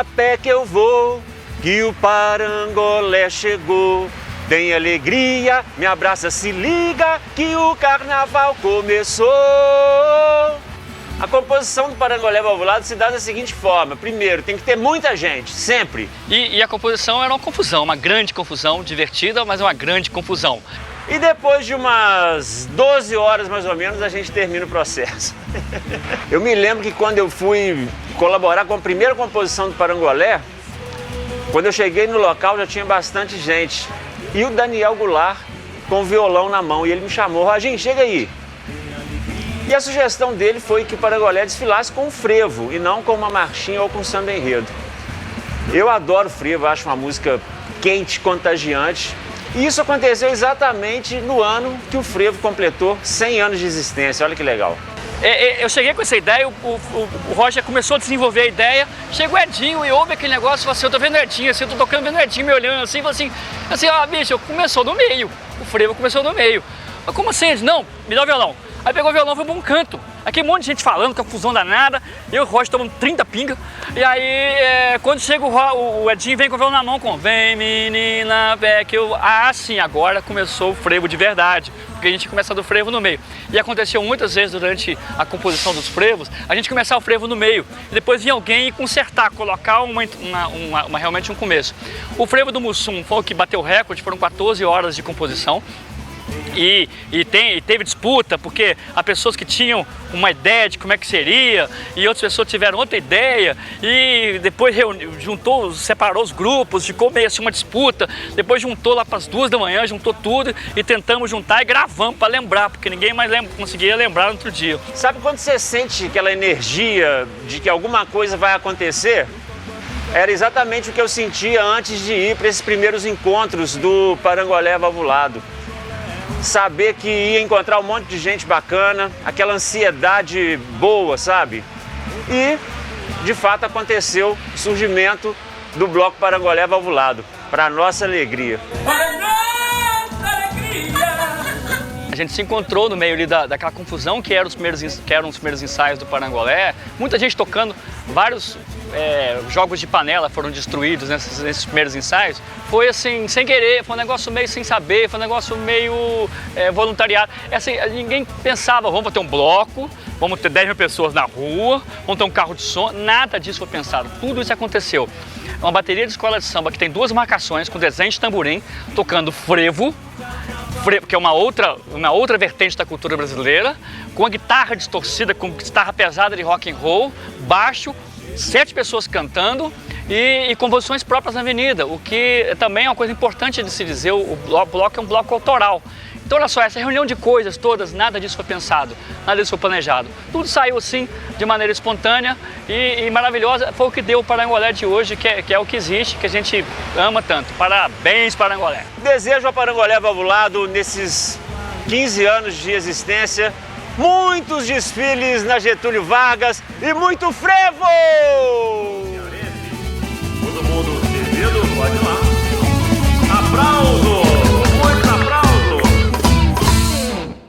menina, a pé que eu vou, que o Parangolé chegou. Tem alegria, me abraça, se liga, que o carnaval começou. A composição do Parangolé Valvulado se dá da seguinte forma. Primeiro, tem que ter muita gente, sempre. E a composição era uma confusão, uma grande confusão, divertida, mas uma grande confusão. E depois de umas 12 horas, mais ou menos, a gente termina o processo. Eu me lembro que quando eu fui colaborar com a primeira composição do Parangolé, quando eu cheguei no local já tinha bastante gente. E o Daniel Goulart com o violão na mão, e ele me chamou: Roginho, chega aí. E a sugestão dele foi que o Parangolé desfilasse com um frevo e não com uma marchinha ou com samba enredo. Eu adoro frevo, acho uma música quente, contagiante. E isso aconteceu exatamente no ano que o frevo completou 100 anos de existência. Olha que legal. Eu cheguei com essa ideia, o Roger começou a desenvolver a ideia, chegou o Edinho e ouve aquele negócio, falou assim: eu tô vendo Edinho, assim, eu tô tocando, vendo Edinho me olhando assim, falou assim, ó, bicho, começou no meio, o frevo começou no meio. Mas como assim? Edinho? Não, me dá o violão. Aí pegou o violão e foi pra um canto. Aqui um monte de gente falando, confusão danada. Eu e o Roger tomando 30 pinga. E aí, quando chega o Edinho, vem com o violão na mão, com vem menina, pé que eu... Ah, sim, agora começou o frevo de verdade. Porque a gente começa do frevo no meio. E aconteceu muitas vezes durante a composição dos frevos, a gente começar o frevo no meio. E depois vinha alguém e consertar, colocar realmente um começo. O frevo do Mussum foi o que bateu o recorde, foram 14 horas de composição. E teve disputa, porque há pessoas que tinham uma ideia de como é que seria e outras pessoas tiveram outra ideia e depois separou os grupos, ficou meio assim uma disputa, depois juntou lá para as 2 da manhã, juntou tudo e tentamos juntar e gravamos para lembrar, porque ninguém mais conseguia lembrar no outro dia. Sabe quando você sente aquela energia de que alguma coisa vai acontecer? Era exatamente o que eu sentia antes de ir para esses primeiros encontros do Parangolé Valvulado. Saber que ia encontrar um monte de gente bacana, aquela ansiedade boa, sabe? E, de fato, aconteceu o surgimento do Bloco Parangolé Valvulado, para nossa alegria. A gente se encontrou no meio ali daquela confusão que eram os primeiros ensaios do Parangolé, muita gente tocando, vários jogos de panela foram destruídos nesses primeiros ensaios. Foi assim, sem querer, foi um negócio meio sem saber, foi um negócio meio voluntariado. Assim, ninguém pensava, vamos ter um bloco, vamos ter 10 mil pessoas na rua, vamos ter um carro de som, nada disso foi pensado, tudo isso aconteceu. Uma bateria de escola de samba que tem 2 marcações com desenho de tamborim, tocando frevo, que é uma outra vertente da cultura brasileira, com a guitarra distorcida, com guitarra pesada de rock and roll, baixo, 7 pessoas cantando e composições próprias na avenida, o que também é uma coisa importante de se dizer, o bloco é um bloco autoral. Então olha só, essa reunião de coisas todas, nada disso foi pensado, nada disso foi planejado. Tudo saiu assim, de maneira espontânea e maravilhosa, foi o que deu o Parangolé de hoje, que é o que existe, que a gente ama tanto. Parabéns, Parangolé! Desejo ao Parangolé Valvulado, nesses 15 anos de existência, muitos desfiles na Getúlio Vargas e muito frevo! Todo mundo servido, pode ir lá. Aplausos!